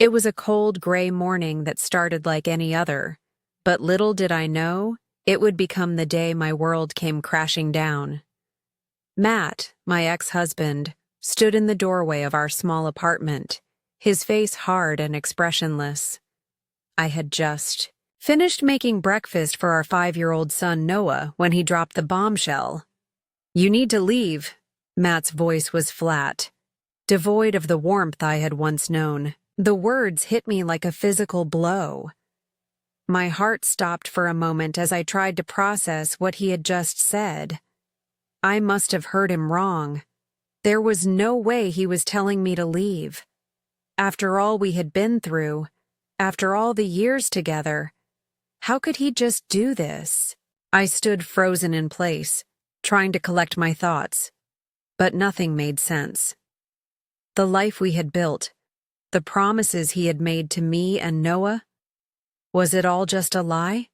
It was a cold, gray morning that started like any other, but little did I know it would become the day my world came crashing down. Matt, my ex-husband, stood in the doorway of our small apartment, his face hard and expressionless. I had just finished making breakfast for our 5-year-old son Noah when he dropped the bombshell. "You need to leave." Matt's voice was flat, devoid of the warmth I had once known. The words hit me like a physical blow. My heart stopped for a moment as I tried to process what he had just said. I must have heard him wrong. There was no way he was telling me to leave. After all we had been through, after all the years together, how could he just do this? I stood frozen in place, trying to collect my thoughts, but nothing made sense. The life we had built, the promises he had made to me and Noah, was it all just a lie?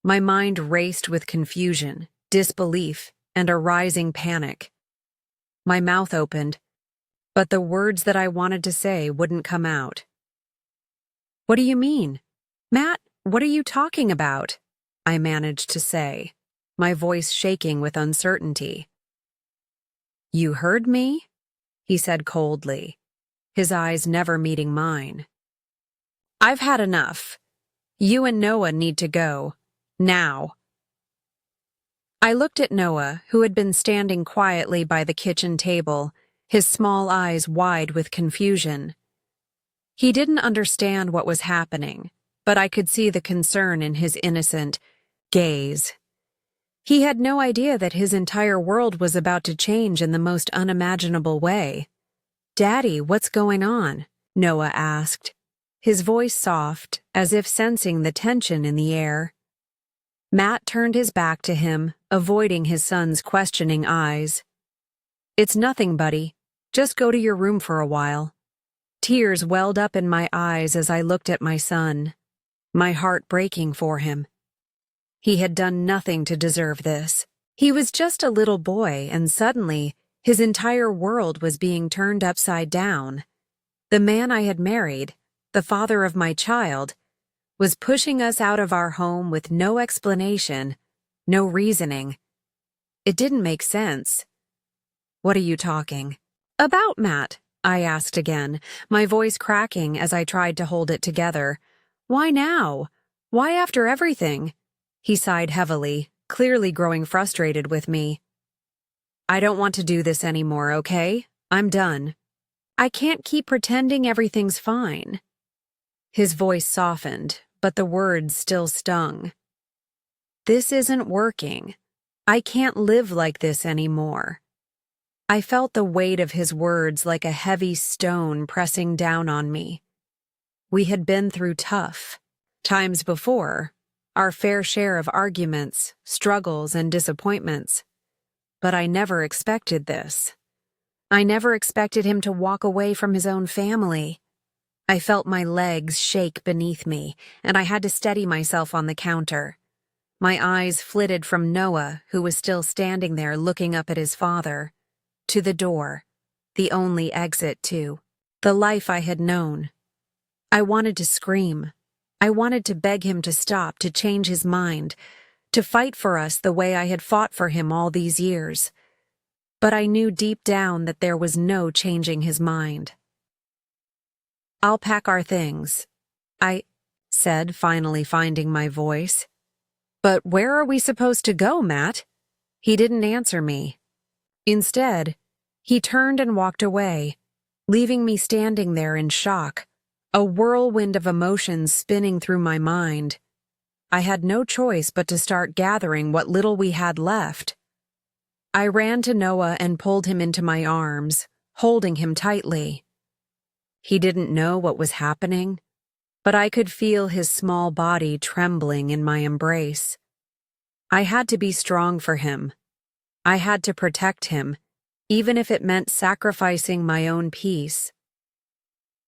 My mind raced with confusion, disbelief, and a rising panic. My mouth opened, but the words that I wanted to say wouldn't come out. "What do you mean? Matt, what are you talking about?" I managed to say, my voice shaking with uncertainty. "You heard me?" he said coldly, his eyes never meeting mine. "I've had enough. You and Noah need to go. Now." I looked at Noah, who had been standing quietly by the kitchen table, his small eyes wide with confusion. He didn't understand what was happening, but I could see the concern in his innocent gaze. He had no idea that his entire world was about to change in the most unimaginable way. "Daddy, what's going on?" Noah asked, his voice soft, as if sensing the tension in the air. Matt turned his back to him, avoiding his son's questioning eyes. "It's nothing, buddy. Just go to your room for a while." Tears welled up in my eyes as I looked at my son, my heart breaking for him. He had done nothing to deserve this. He was just a little boy, and suddenly, his entire world was being turned upside down. The man I had married, the father of my child, was pushing us out of our home with no explanation, no reasoning. It didn't make sense. "What are you talking about, Matt?" I asked again, my voice cracking as I tried to hold it together. "Why now? Why after everything?" He sighed heavily, clearly growing frustrated with me. "I don't want to do this anymore, okay? I'm done. I can't keep pretending everything's fine." His voice softened, but the words still stung. "This isn't working. I can't live like this anymore." I felt the weight of his words like a heavy stone pressing down on me. We had been through tough times before, our fair share of arguments, struggles, and disappointments. But I never expected this. I never expected him to walk away from his own family. I felt my legs shake beneath me, and I had to steady myself on the counter. My eyes flitted from Noah, who was still standing there looking up at his father, to the door, the only exit to the life I had known. I wanted to scream. I wanted to beg him to stop, to change his mind, to fight for us the way I had fought for him all these years. But I knew deep down that there was no changing his mind. "I'll pack our things," I said, finally finding my voice. "But where are we supposed to go, Matt?" He didn't answer me. Instead, he turned and walked away, leaving me standing there in shock, a whirlwind of emotions spinning through my mind. I had no choice but to start gathering what little we had left. I ran to Noah and pulled him into my arms, holding him tightly. He didn't know what was happening, but I could feel his small body trembling in my embrace. I had to be strong for him. I had to protect him, even if it meant sacrificing my own peace.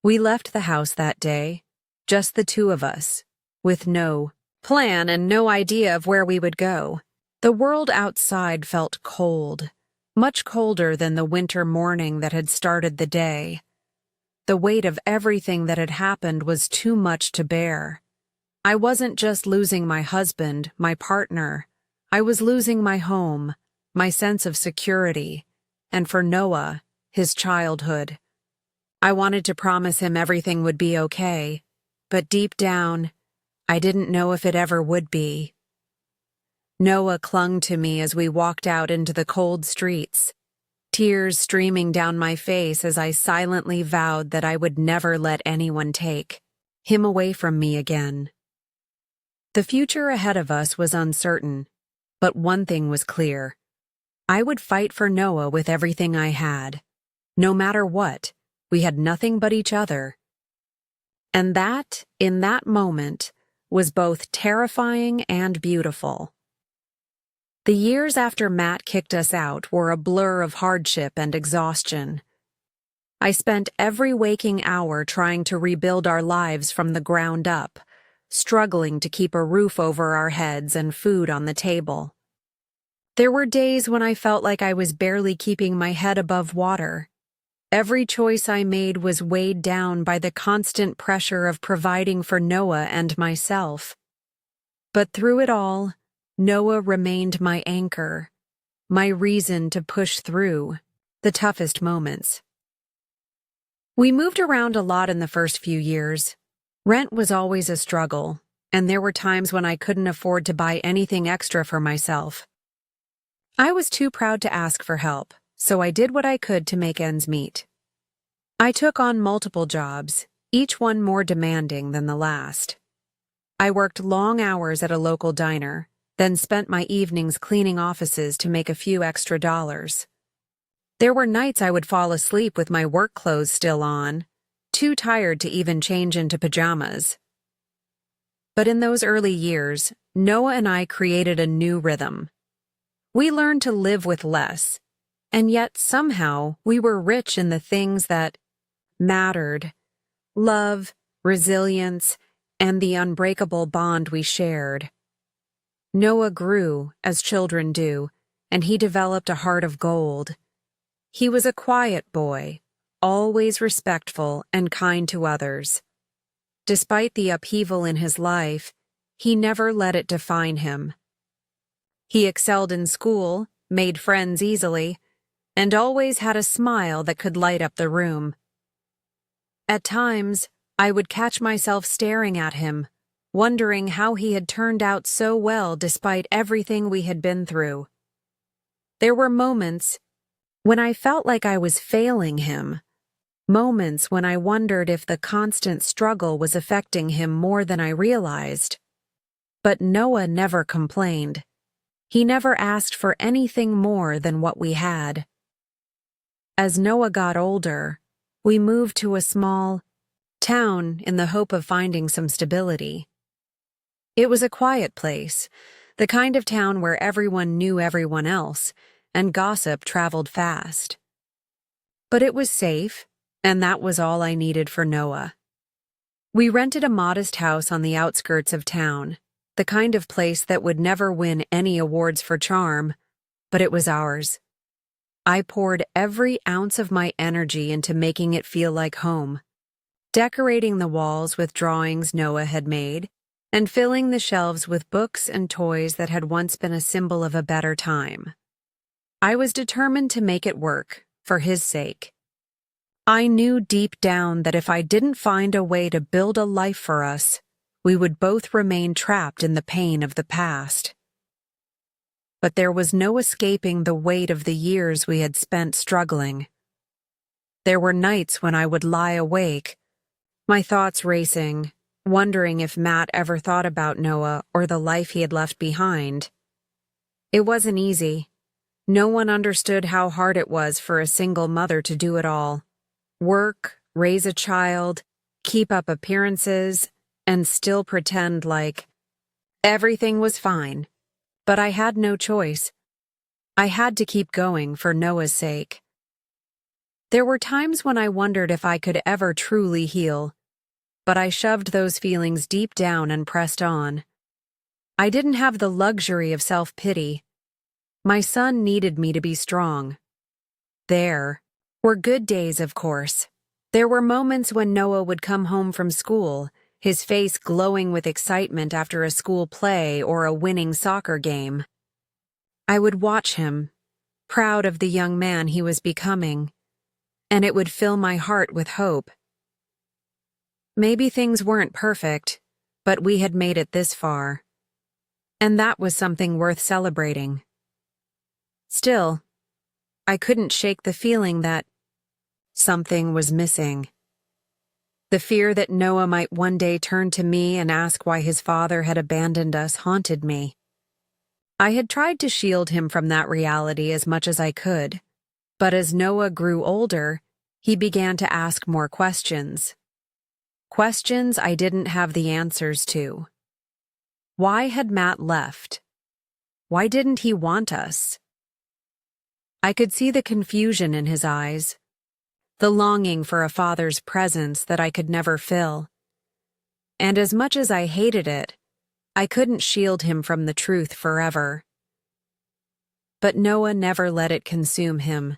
We left the house that day, just the two of us, with no plan and no idea of where we would go. The world outside felt cold, much colder than the winter morning that had started the day. The weight of everything that had happened was too much to bear. I wasn't just losing my husband, my partner. I was losing my home, my sense of security, and for Noah, his childhood. I wanted to promise him everything would be okay, but deep down, I didn't know if it ever would be. Noah clung to me as we walked out into the cold streets, tears streaming down my face as I silently vowed that I would never let anyone take him away from me again. The future ahead of us was uncertain, but one thing was clear. I would fight for Noah with everything I had. No matter what, we had nothing but each other. And that, in that moment, was both terrifying and beautiful. The years after Matt kicked us out were a blur of hardship and exhaustion. I spent every waking hour trying to rebuild our lives from the ground up, struggling to keep a roof over our heads and food on the table. There were days when I felt like I was barely keeping my head above water. Every choice I made was weighed down by the constant pressure of providing for Noah and myself. But through it all, Noah remained my anchor, my reason to push through the toughest moments. We moved around a lot in the first few years. Rent was always a struggle, and there were times when I couldn't afford to buy anything extra for myself. I was too proud to ask for help, so I did what I could to make ends meet. I took on multiple jobs, each one more demanding than the last. I worked long hours at a local diner, then spent my evenings cleaning offices to make a few extra dollars. There were nights I would fall asleep with my work clothes still on, too tired to even change into pajamas. But in those early years, Noah and I created a new rhythm. We learned to live with less, and yet somehow we were rich in the things that mattered: love, resilience, and the unbreakable bond we shared. Noah grew, as children do, and he developed a heart of gold. He was a quiet boy, always respectful and kind to others. Despite the upheaval in his life, he never let it define him. He excelled in school, made friends easily, and always had a smile that could light up the room. At times, I would catch myself staring at him, wondering how he had turned out so well despite everything we had been through. There were moments when I felt like I was failing him, moments when I wondered if the constant struggle was affecting him more than I realized. But Noah never complained. He never asked for anything more than what we had. As Noah got older, we moved to a small town in the hope of finding some stability. It was a quiet place, the kind of town where everyone knew everyone else, and gossip traveled fast. But it was safe, and that was all I needed for Noah. We rented a modest house on the outskirts of town, the kind of place that would never win any awards for charm, but it was ours. I poured every ounce of my energy into making it feel like home, decorating the walls with drawings Noah had made, and filling the shelves with books and toys that had once been a symbol of a better time. I was determined to make it work, for his sake. I knew deep down that if I didn't find a way to build a life for us, we would both remain trapped in the pain of the past. But there was no escaping the weight of the years we had spent struggling. There were nights when I would lie awake, my thoughts racing, wondering if Matt ever thought about Noah or the life he had left behind. It wasn't easy. No one understood how hard it was for a single mother to do it all. Work, raise a child, keep up appearances, and still pretend like everything was fine. But I had no choice. I had to keep going for Noah's sake. There were times when I wondered if I could ever truly heal, but I shoved those feelings deep down and pressed on. I didn't have the luxury of self-pity. My son needed me to be strong. There were good days, of course, There were moments when Noah would come home from school, his face glowing with excitement after a school play or a winning soccer game. I would watch him, proud of the young man he was becoming, and it would fill my heart with hope. Maybe things weren't perfect, but we had made it this far, and that was something worth celebrating. Still, I couldn't shake the feeling that something was missing. The fear that Noah might one day turn to me and ask why his father had abandoned us haunted me. I had tried to shield him from that reality as much as I could, but as Noah grew older, he began to ask more questions. Questions I didn't have the answers to. Why had Matt left? Why didn't he want us? I could see the confusion in his eyes, the longing for a father's presence that I could never fill. And as much as I hated it, I couldn't shield him from the truth forever. But Noah never let it consume him.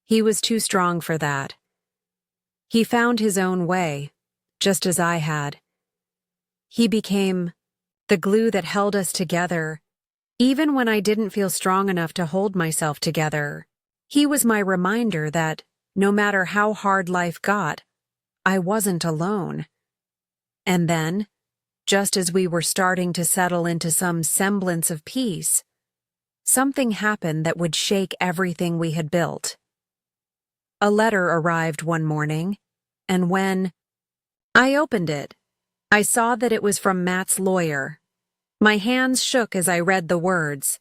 He was too strong for that. He found his own way, just as I had. He became the glue that held us together, even when I didn't feel strong enough to hold myself together. He was my reminder that, no matter how hard life got, I wasn't alone. And then, just as we were starting to settle into some semblance of peace, something happened that would shake everything we had built. A letter arrived one morning, and when I opened it, I saw that it was from Matt's lawyer. My hands shook as I read the words.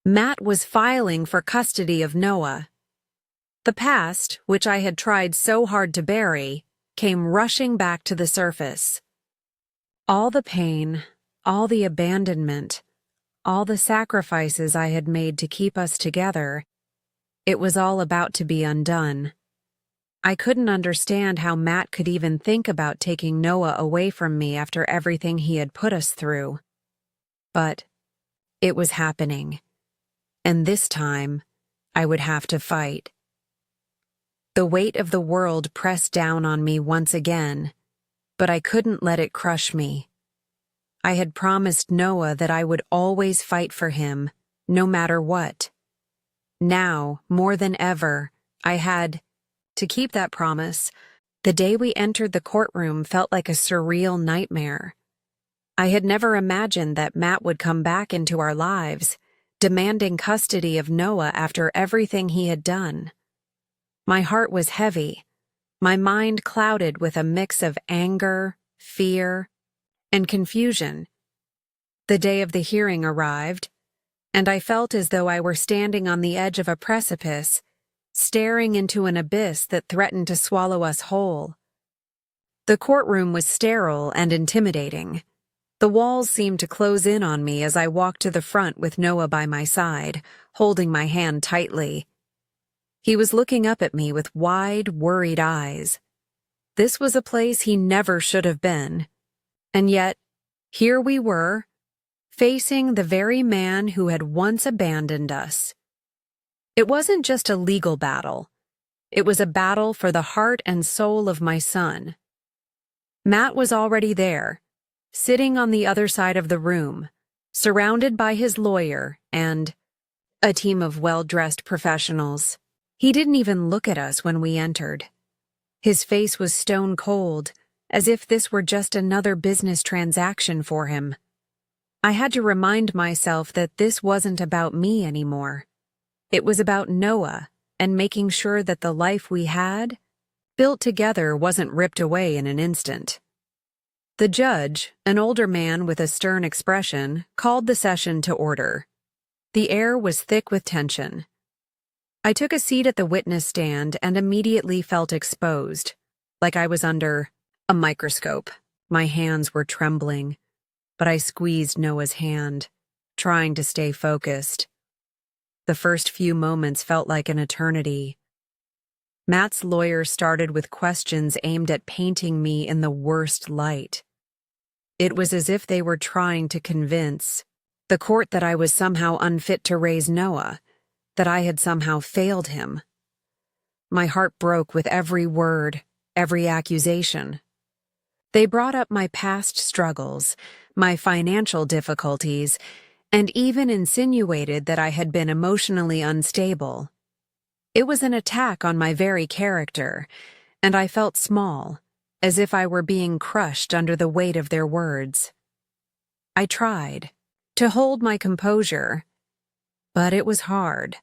Matt was filing for custody of Noah. The past, which I had tried so hard to bury, came rushing back to the surface. All the pain, all the abandonment, all the sacrifices I had made to keep us together, it was all about to be undone. I couldn't understand how Matt could even think about taking Noah away from me after everything he had put us through. But it was happening, and this time I would have to fight. The weight of the world pressed down on me once again, but I couldn't let it crush me. I had promised Noah that I would always fight for him, no matter what. Now, more than ever, I had to keep that promise. The day we entered the courtroom felt like a surreal nightmare. I had never imagined that Matt would come back into our lives, demanding custody of Noah after everything he had done. My heart was heavy, my mind clouded with a mix of anger, fear, and confusion. The day of the hearing arrived, and I felt as though I were standing on the edge of a precipice, staring into an abyss that threatened to swallow us whole. The courtroom was sterile and intimidating. The walls seemed to close in on me as I walked to the front with Noah by my side, holding my hand tightly. He was looking up at me with wide, worried eyes. This was a place he never should have been. And yet, here we were, facing the very man who had once abandoned us. It wasn't just a legal battle. It was a battle for the heart and soul of my son. Matt was already there, sitting on the other side of the room, surrounded by his lawyer and a team of well-dressed professionals. He didn't even look at us when we entered. His face was stone cold, as if this were just another business transaction for him. I had to remind myself that this wasn't about me anymore. It was about Noah and making sure that the life we had, built together, wasn't ripped away in an instant. The judge, an older man with a stern expression, called the session to order. The air was thick with tension. I took a seat at the witness stand and immediately felt exposed, like I was under a microscope. My hands were trembling, but I squeezed Noah's hand, trying to stay focused. The first few moments felt like an eternity. Matt's lawyer started with questions aimed at painting me in the worst light. It was as if they were trying to convince the court that I was somehow unfit to raise Noah, that I had somehow failed him. My heart broke with every word, every accusation. They brought up my past struggles, my financial difficulties, and even insinuated that I had been emotionally unstable. It was an attack on my very character, and I felt small, as if I were being crushed under the weight of their words. I tried to hold my composure, but it was hard.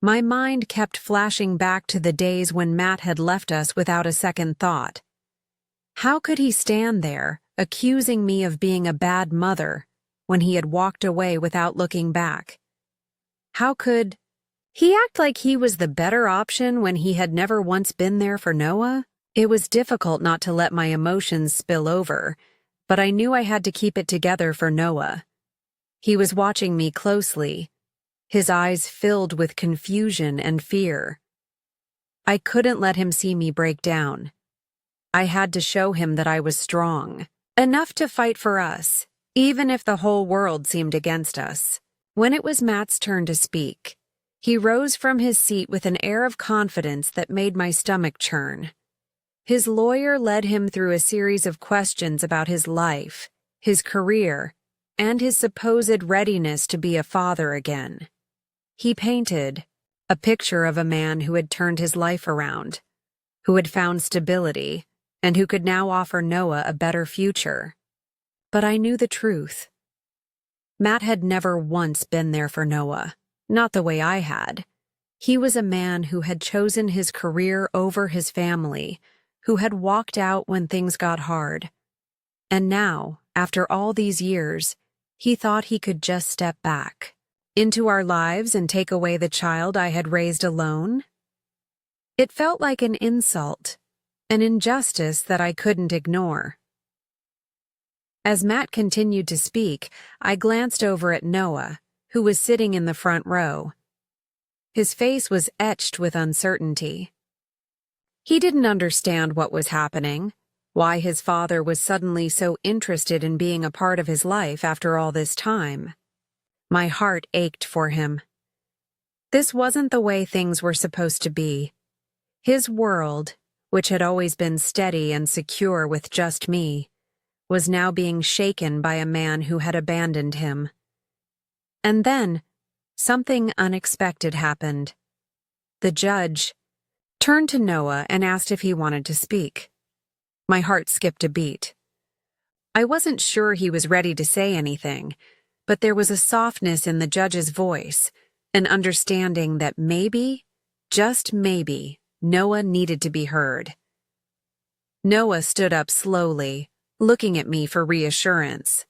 My mind kept flashing back to the days when Matt had left us without a second thought. How could he stand there, accusing me of being a bad mother, when he had walked away without looking back? How could he act like he was the better option when he had never once been there for Noah? It was difficult not to let my emotions spill over, but I knew I had to keep it together for Noah. He was watching me closely, his eyes filled with confusion and fear. I couldn't let him see me break down. I had to show him that I was strong, enough to fight for us, even if the whole world seemed against us. When it was Matt's turn to speak, he rose from his seat with an air of confidence that made my stomach churn. His lawyer led him through a series of questions about his life, his career, and his supposed readiness to be a father again. He painted a picture of a man who had turned his life around, who had found stability, and who could now offer Noah a better future. But I knew the truth. Matt had never once been there for Noah, not the way I had. He was a man who had chosen his career over his family, who had walked out when things got hard. And now, after all these years, he thought he could just step back into our lives and take away the child I had raised alone. It felt like an insult, an injustice that I couldn't ignore. As Matt continued to speak, I glanced over at Noah, who was sitting in the front row. His face was etched with uncertainty. He didn't understand what was happening, why his father was suddenly so interested in being a part of his life after all this time. My heart ached for him. This wasn't the way things were supposed to be. His world, which had always been steady and secure with just me, was now being shaken by a man who had abandoned him. And then, something unexpected happened. The judge turned to Noah and asked if he wanted to speak. My heart skipped a beat. I wasn't sure he was ready to say anything, but there was a softness in the judge's voice, an understanding that maybe, just maybe, Noah needed to be heard. Noah stood up slowly, looking at me for reassurance.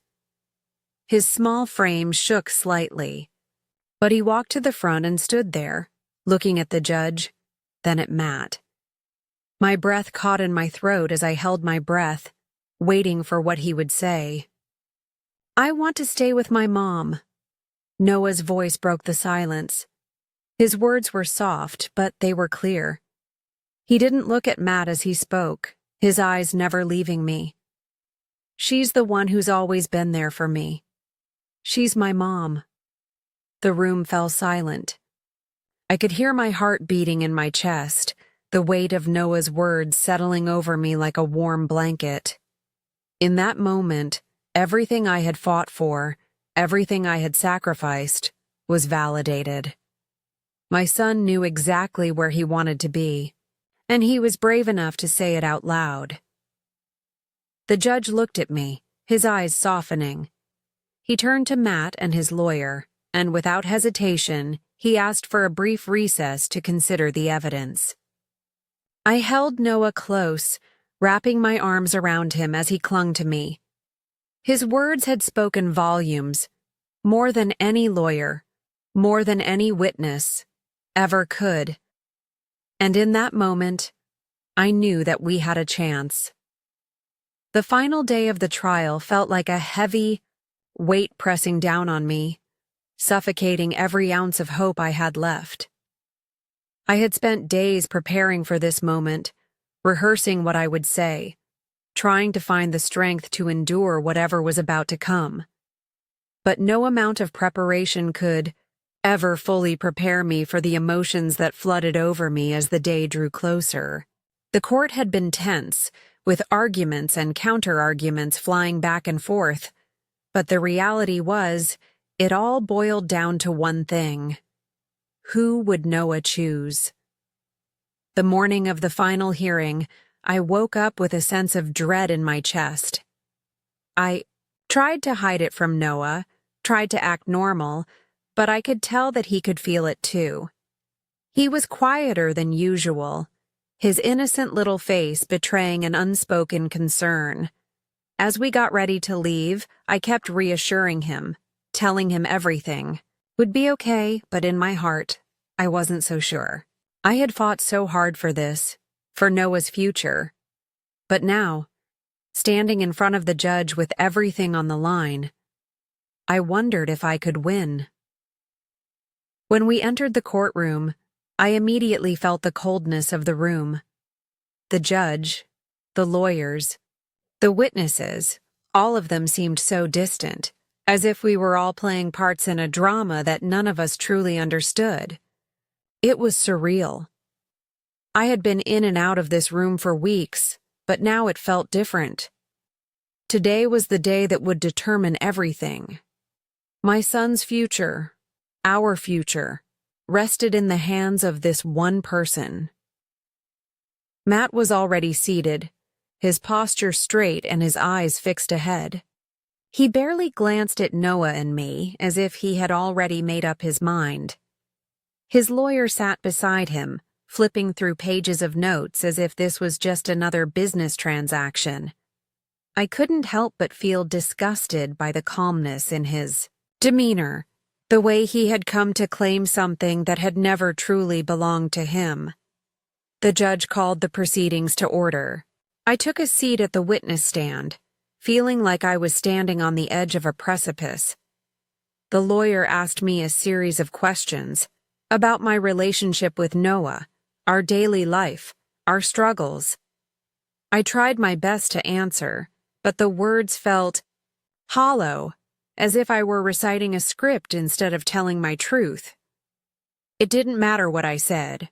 His small frame shook slightly, but he walked to the front and stood there, looking at the judge, then at Matt. My breath caught in my throat as I held my breath, waiting for what he would say. "I want to stay with my mom." Noah's voice broke the silence. His words were soft, but they were clear. He didn't look at Matt as he spoke, his eyes never leaving me. "She's the one who's always been there for me. She's my mom." The room fell silent. I could hear my heart beating in my chest, the weight of Noah's words settling over me like a warm blanket. In that moment, everything I had fought for, everything I had sacrificed, was validated. My son knew exactly where he wanted to be, and he was brave enough to say it out loud. The judge looked at me, his eyes softening. He turned to Matt and his lawyer, and without hesitation, he asked for a brief recess to consider the evidence. I held Noah close, wrapping my arms around him as he clung to me. His words had spoken volumes, more than any lawyer, more than any witness, ever could. And in that moment, I knew that we had a chance. The final day of the trial felt like a heavy weight pressing down on me, suffocating every ounce of hope I had left. I had spent days preparing for this moment, rehearsing what I would say, trying to find the strength to endure whatever was about to come. But no amount of preparation could ever fully prepare me for the emotions that flooded over me as the day drew closer. The court had been tense, with arguments and counter-arguments flying back and forth, but the reality was, it all boiled down to one thing. Who would Noah choose? The morning of the final hearing, I woke up with a sense of dread in my chest. I tried to hide it from Noah, tried to act normal, but I could tell that he could feel it too. He was quieter than usual, his innocent little face betraying an unspoken concern. As we got ready to leave, I kept reassuring him, telling him everything would be okay, but in my heart, I wasn't so sure. I had fought so hard for this, for Noah's future. But now, standing in front of the judge with everything on the line, I wondered if I could win. When we entered the courtroom, I immediately felt the coldness of the room. The judge, the lawyers, the witnesses, all of them seemed so distant, as if we were all playing parts in a drama that none of us truly understood. It was surreal. I had been in and out of this room for weeks, but now it felt different. Today was the day that would determine everything. My son's future, our future, rested in the hands of this one person. Matt was already seated, his posture straight and his eyes fixed ahead. He barely glanced at Noah and me, as if he had already made up his mind. His lawyer sat beside him, flipping through pages of notes as if this was just another business transaction. I couldn't help but feel disgusted by the calmness in his demeanor, the way he had come to claim something that had never truly belonged to him. The judge called the proceedings to order. I took a seat at the witness stand, feeling like I was standing on the edge of a precipice. The lawyer asked me a series of questions about my relationship with Noah, our daily life, our struggles. I tried my best to answer, but the words felt hollow, as if I were reciting a script instead of telling my truth. It didn't matter what I said.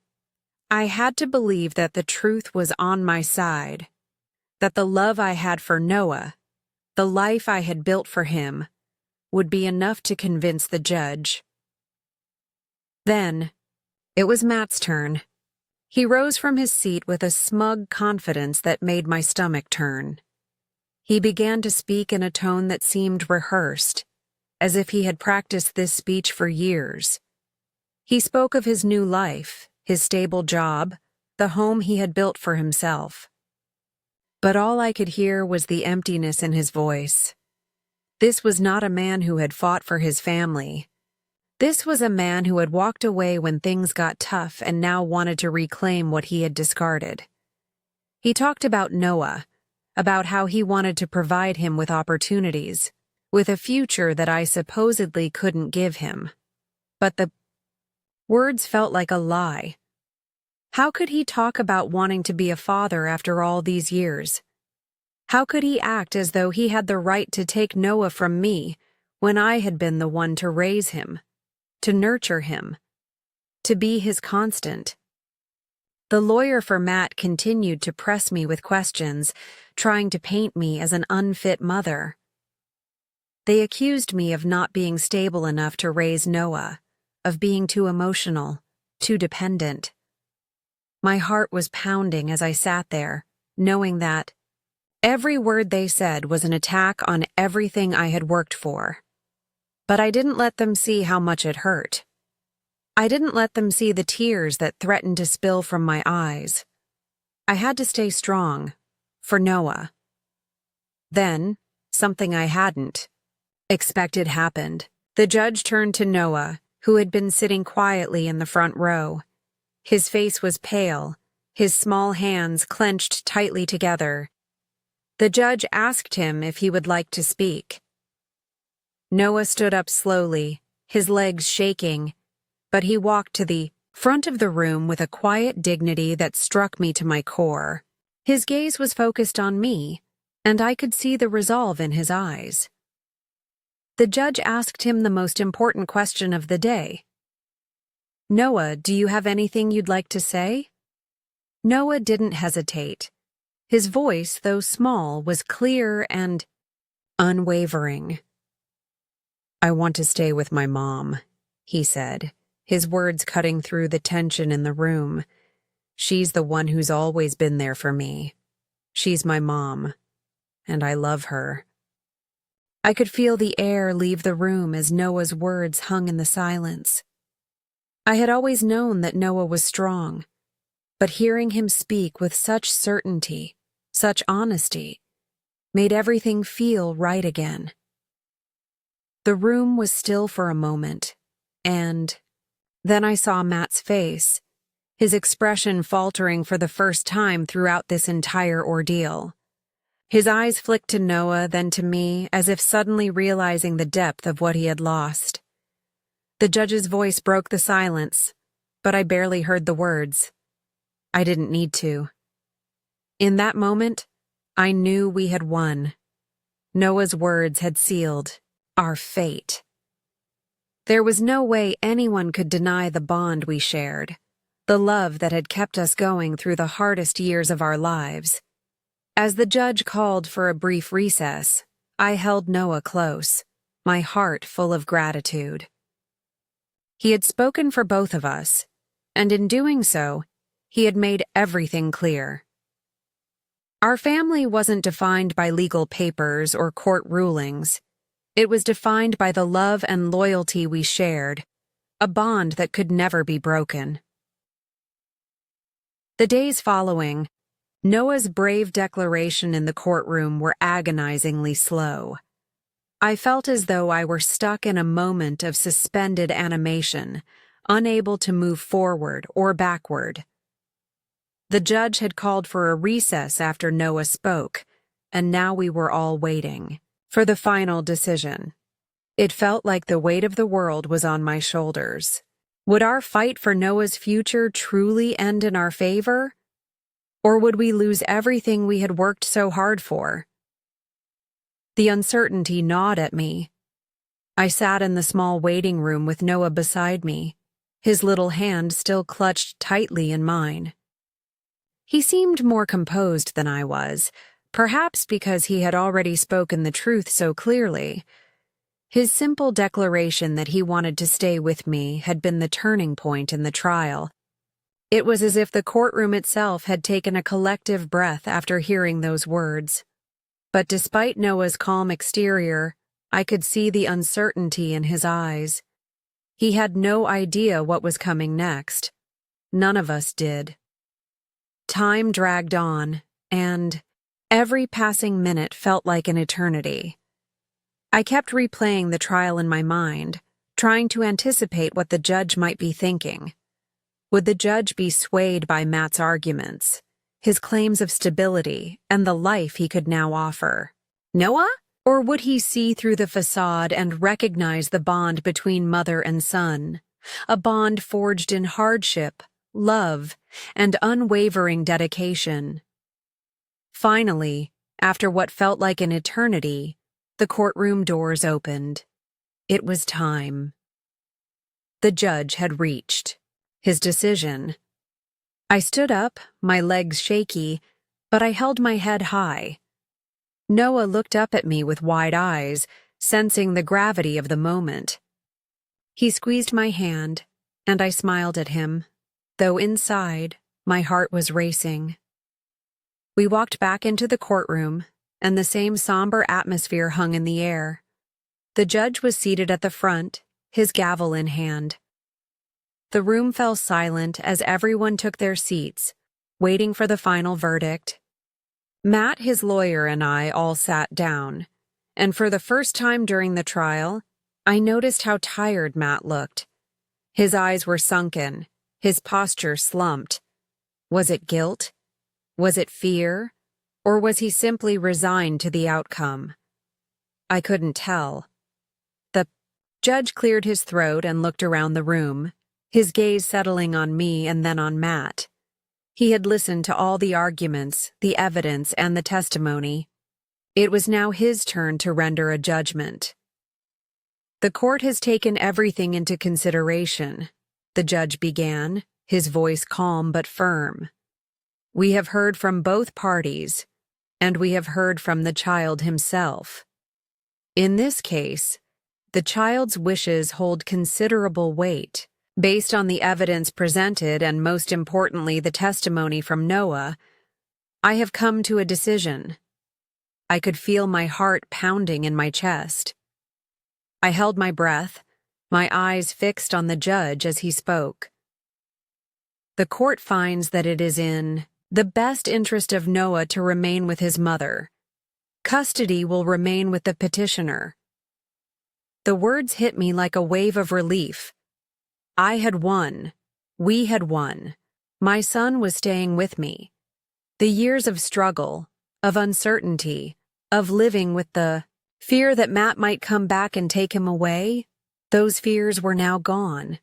I had to believe that the truth was on my side, that the love I had for Noah, the life I had built for him, would be enough to convince the judge. Then, it was Matt's turn. He rose from his seat with a smug confidence that made my stomach turn. He began to speak in a tone that seemed rehearsed, as if he had practiced this speech for years. He spoke of his new life, his stable job, the home he had built for himself. But all I could hear was the emptiness in his voice. This was not a man who had fought for his family. This was a man who had walked away when things got tough and now wanted to reclaim what he had discarded. He talked about Noah, about how he wanted to provide him with opportunities, with a future that I supposedly couldn't give him. But the words felt like a lie. How could he talk about wanting to be a father after all these years? How could he act as though he had the right to take Noah from me when I had been the one to raise him, to nurture him, to be his constant? The lawyer for Matt continued to press me with questions, trying to paint me as an unfit mother. They accused me of not being stable enough to raise Noah, of being too emotional, too dependent. My heart was pounding as I sat there, knowing that every word they said was an attack on everything I had worked for. But I didn't let them see how much it hurt. I didn't let them see the tears that threatened to spill from my eyes. I had to stay strong, for Noah. Then, something I hadn't expected happened. The judge turned to Noah, who had been sitting quietly in the front row. His face was pale, his small hands clenched tightly together. The judge asked him if he would like to speak. Noah stood up slowly, his legs shaking, but he walked to the front of the room with a quiet dignity that struck me to my core. His gaze was focused on me, and I could see the resolve in his eyes. The judge asked him the most important question of the day. "Noah, do you have anything you'd like to say?" Noah didn't hesitate. His voice, though small, was clear and unwavering. "I want to stay with my mom," he said, his words cutting through the tension in the room. "She's the one who's always been there for me. She's my mom, and I love her." I could feel the air leave the room as Noah's words hung in the silence. I had always known that Noah was strong, but hearing him speak with such certainty, such honesty, made everything feel right again. The room was still for a moment, and then I saw Matt's face, his expression faltering for the first time throughout this entire ordeal. His eyes flicked to Noah, then to me, as if suddenly realizing the depth of what he had lost. The judge's voice broke the silence, but I barely heard the words. I didn't need to. In that moment, I knew we had won. Noah's words had sealed our fate. There was no way anyone could deny the bond we shared, the love that had kept us going through the hardest years of our lives. As the judge called for a brief recess, I held Noah close, my heart full of gratitude. He had spoken for both of us, and in doing so, he had made everything clear. Our family wasn't defined by legal papers or court rulings. It was defined by the love and loyalty we shared, a bond that could never be broken. The days following, Noah's brave declaration in the courtroom were agonizingly slow. I felt as though I were stuck in a moment of suspended animation, unable to move forward or backward. The judge had called for a recess after Noah spoke, and now we were all waiting for the final decision. It felt like the weight of the world was on my shoulders. Would our fight for Noah's future truly end in our favor? Or would we lose everything we had worked so hard for? The uncertainty gnawed at me. I sat in the small waiting room with Noah beside me, his little hand still clutched tightly in mine. He seemed more composed than I was, perhaps because he had already spoken the truth so clearly. His simple declaration that he wanted to stay with me had been the turning point in the trial. It was as if the courtroom itself had taken a collective breath after hearing those words. But despite Noah's calm exterior, I could see the uncertainty in his eyes. He had no idea what was coming next. None of us did. Time dragged on, and every passing minute felt like an eternity. I kept replaying the trial in my mind, trying to anticipate what the judge might be thinking. Would the judge be swayed by Matt's arguments, his claims of stability, and the life he could now offer? Noah? Or would he see through the facade and recognize the bond between mother and son, a bond forged in hardship, love, and unwavering dedication? Finally, after what felt like an eternity, the courtroom doors opened. It was time. The judge had reached his decision. I stood up, my legs shaky, but I held my head high. Noah looked up at me with wide eyes, sensing the gravity of the moment. He squeezed my hand, and I smiled at him, though inside, my heart was racing. We walked back into the courtroom, and the same somber atmosphere hung in the air. The judge was seated at the front, his gavel in hand. The room fell silent as everyone took their seats, waiting for the final verdict. Matt, his lawyer, and I all sat down, and for the first time during the trial, I noticed how tired Matt looked. His eyes were sunken, his posture slumped. Was it guilt? Was it fear? Or was he simply resigned to the outcome? I couldn't tell. The judge cleared his throat and looked around the room, his gaze settling on me and then on Matt. He had listened to all the arguments, the evidence, and the testimony. It was now his turn to render a judgment. The court has taken everything into consideration, the judge began, his voice calm but firm. "We have heard from both parties, and we have heard from the child himself. In this case, the child's wishes hold considerable weight. Based on the evidence presented and, most importantly, the testimony from Noah, I have come to a decision." I could feel my heart pounding in my chest. I held my breath, my eyes fixed on the judge as he spoke. "The court finds that it is in the best interest of Noah to remain with his mother. Custody will remain with the petitioner." The words hit me like a wave of relief. I had won. We had won. My son was staying with me. The years of struggle, of uncertainty, of living with the fear that Matt might come back and take him away, those fears were now gone.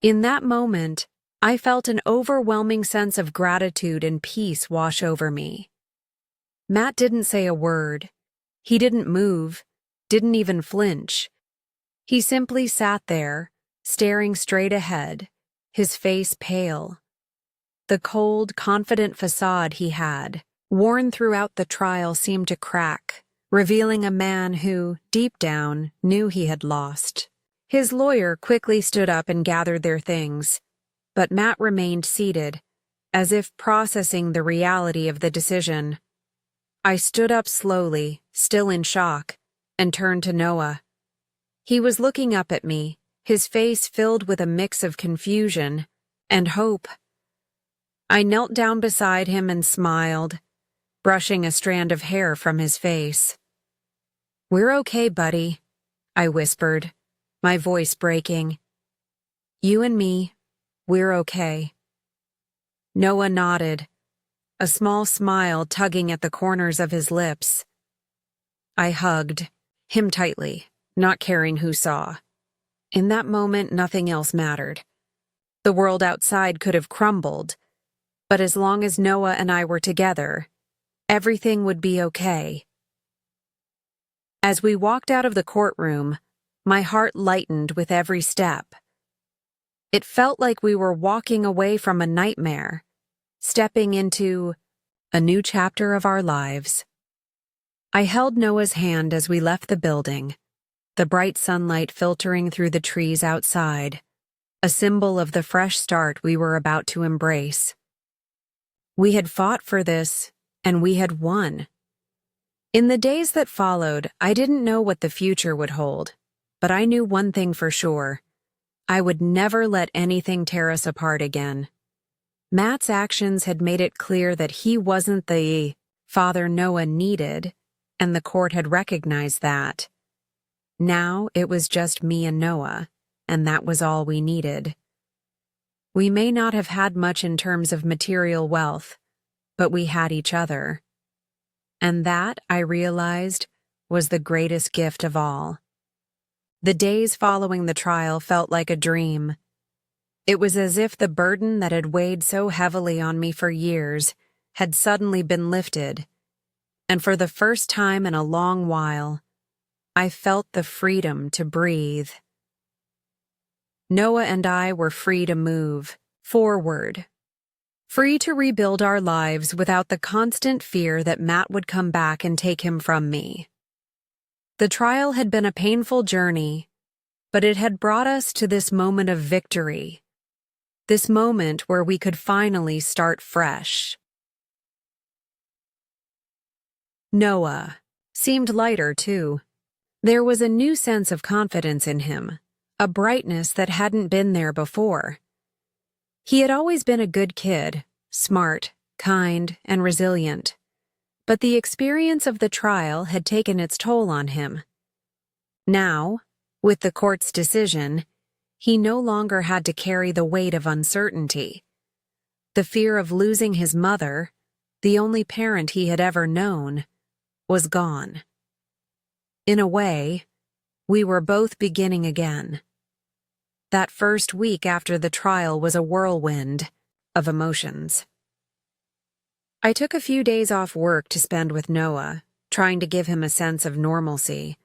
In that moment, I felt an overwhelming sense of gratitude and peace wash over me. Matt didn't say a word. He didn't move, didn't even flinch. He simply sat there, staring straight ahead, his face pale. The cold, confident facade he had, worn throughout the trial, seemed to crack, revealing a man who, deep down, knew he had lost. His lawyer quickly stood up and gathered their things, but Matt remained seated, as if processing the reality of the decision. I stood up slowly, still in shock, and turned to Noah. He was looking up at me, his face filled with a mix of confusion and hope. I knelt down beside him and smiled, brushing a strand of hair from his face. "We're okay, buddy," I whispered, my voice breaking. "You and me, we're okay." Noah nodded, a small smile tugging at the corners of his lips. I hugged him tightly, not caring who saw. In that moment, nothing else mattered. The world outside could have crumbled, but as long as Noah and I were together, everything would be okay. As we walked out of the courtroom, my heart lightened with every step. It felt like we were walking away from a nightmare, stepping into a new chapter of our lives. I held Noah's hand as we left the building, the bright sunlight filtering through the trees outside, a symbol of the fresh start we were about to embrace. We had fought for this, and we had won. In the days that followed, I didn't know what the future would hold, but I knew one thing for sure. I would never let anything tear us apart again. Matt's actions had made it clear that he wasn't the father Noah needed, and the court had recognized that. Now it was just me and Noah, and that was all we needed. We may not have had much in terms of material wealth, but we had each other. And that, I realized, was the greatest gift of all. The days following the trial felt like a dream. It was as if the burden that had weighed so heavily on me for years had suddenly been lifted, and for the first time in a long while, I felt the freedom to breathe. Noah and I were free to move forward, free to rebuild our lives without the constant fear that Matt would come back and take him from me. The trial had been a painful journey, but it had brought us to this moment of victory, this moment where we could finally start fresh. Noah seemed lighter, too. There was a new sense of confidence in him, a brightness that hadn't been there before. He had always been a good kid, smart, kind, and resilient. But the experience of the trial had taken its toll on him. Now, with the court's decision, he no longer had to carry the weight of uncertainty. The fear of losing his mother, the only parent he had ever known, was gone. In a way, we were both beginning again. That first week after the trial was a whirlwind of emotions. I took a few days off work to spend with Noah, trying to give him a sense of normalcy.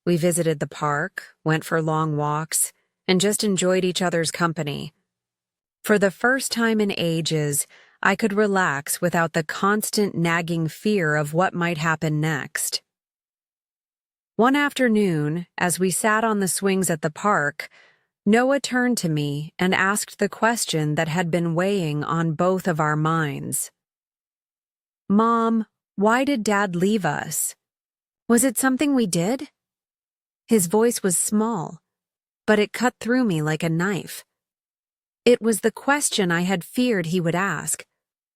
We visited the park, went for long walks, and just enjoyed each other's company, For the first time in ages, I could relax without the constant nagging fear of what might happen next. One afternoon, as we sat on the swings at the park, Noah turned to me and asked the question that had been weighing on both of our minds. "Mom, why did Dad leave us? Was it something we did?" His voice was small, but it cut through me like a knife. It was the question I had feared he would ask,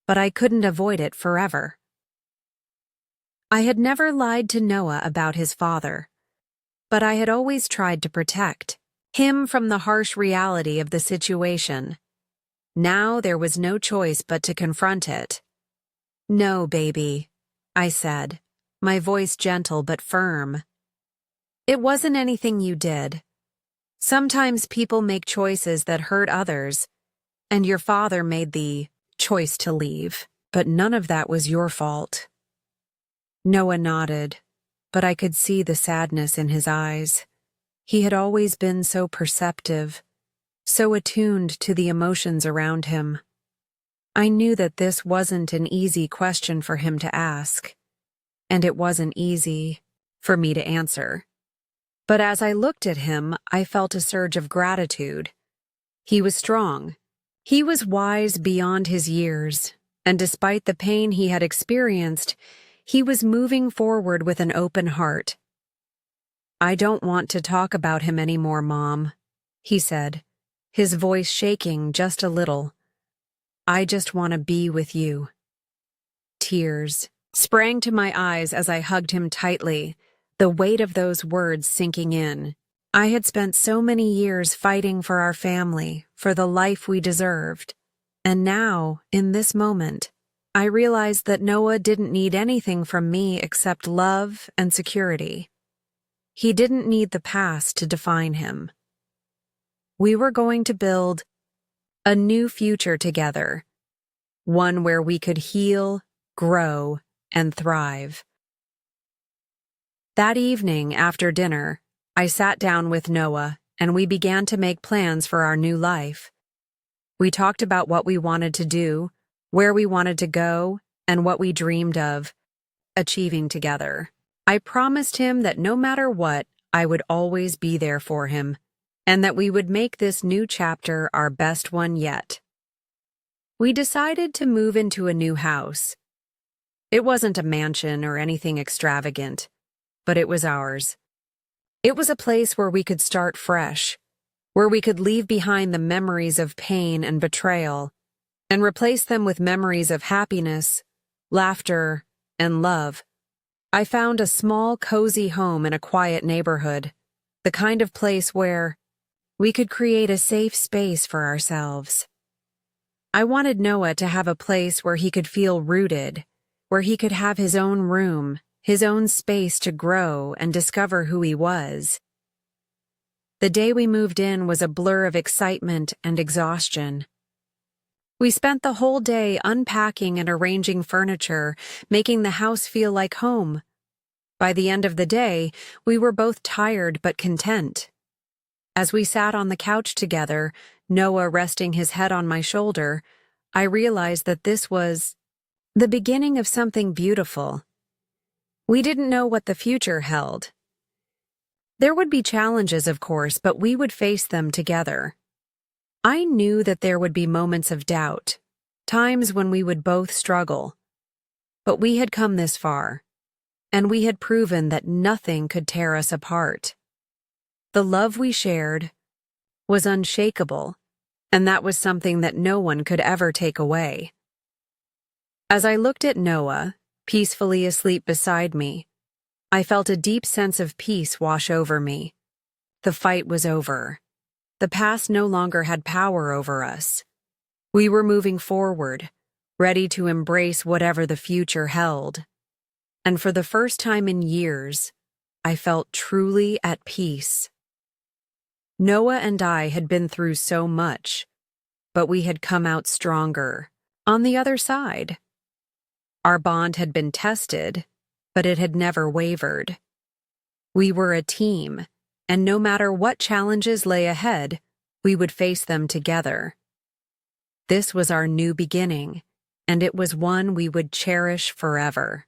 but I couldn't avoid it forever. I had never lied to Noah about his father, but I had always tried to protect him from the harsh reality of the situation. Now there was no choice but to confront it. "No, baby," I said, my voice gentle but firm. "It wasn't anything you did. Sometimes people make choices that hurt others, and your father made the choice to leave, but none of that was your fault." Noah nodded, but I could see the sadness in his eyes. He had always been so perceptive, so attuned to the emotions around him. I knew that this wasn't an easy question for him to ask, and it wasn't easy for me to answer. But as I looked at him, I felt a surge of gratitude. He was strong. He was wise beyond his years, and despite the pain he had experienced, he was moving forward with an open heart. "I don't want to talk about him anymore, Mom," he said, his voice shaking just a little. "I just want to be with you." Tears sprang to my eyes as I hugged him tightly, the weight of those words sinking in. I had spent so many years fighting for our family, for the life we deserved. And now, in this moment, I realized that Noah didn't need anything from me except love and security. He didn't need the past to define him. We were going to build a new future together, one where we could heal, grow, and thrive. That evening, after dinner, I sat down with Noah and we began to make plans for our new life. We talked about what we wanted to do, where we wanted to go, and what we dreamed of achieving together. I promised him that no matter what, I would always be there for him, and that we would make this new chapter our best one yet. We decided to move into a new house. It wasn't a mansion or anything extravagant, but it was ours. It was a place where we could start fresh, where we could leave behind the memories of pain and betrayal, and replace them with memories of happiness, laughter, and love. I found a small, cozy home in a quiet neighborhood, the kind of place where we could create a safe space for ourselves. I wanted Noah to have a place where he could feel rooted, where he could have his own room, his own space to grow and discover who he was. The day we moved in was a blur of excitement and exhaustion. We spent the whole day unpacking and arranging furniture, making the house feel like home. By the end of the day, we were both tired but content. As we sat on the couch together, Noah resting his head on my shoulder, I realized that this was the beginning of something beautiful. We didn't know what the future held. There would be challenges, of course, but we would face them together. I knew that there would be moments of doubt, times when we would both struggle. But we had come this far, and we had proven that nothing could tear us apart. The love we shared was unshakable, and that was something that no one could ever take away. As I looked at Noah, peacefully asleep beside me, I felt a deep sense of peace wash over me. The fight was over. The past no longer had power over us. We were moving forward, ready to embrace whatever the future held. And for the first time in years, I felt truly at peace. Noah and I had been through so much, but we had come out stronger, on the other side. Our bond had been tested, but it had never wavered. We were a team, and no matter what challenges lay ahead, we would face them together. This was our new beginning, and it was one we would cherish forever.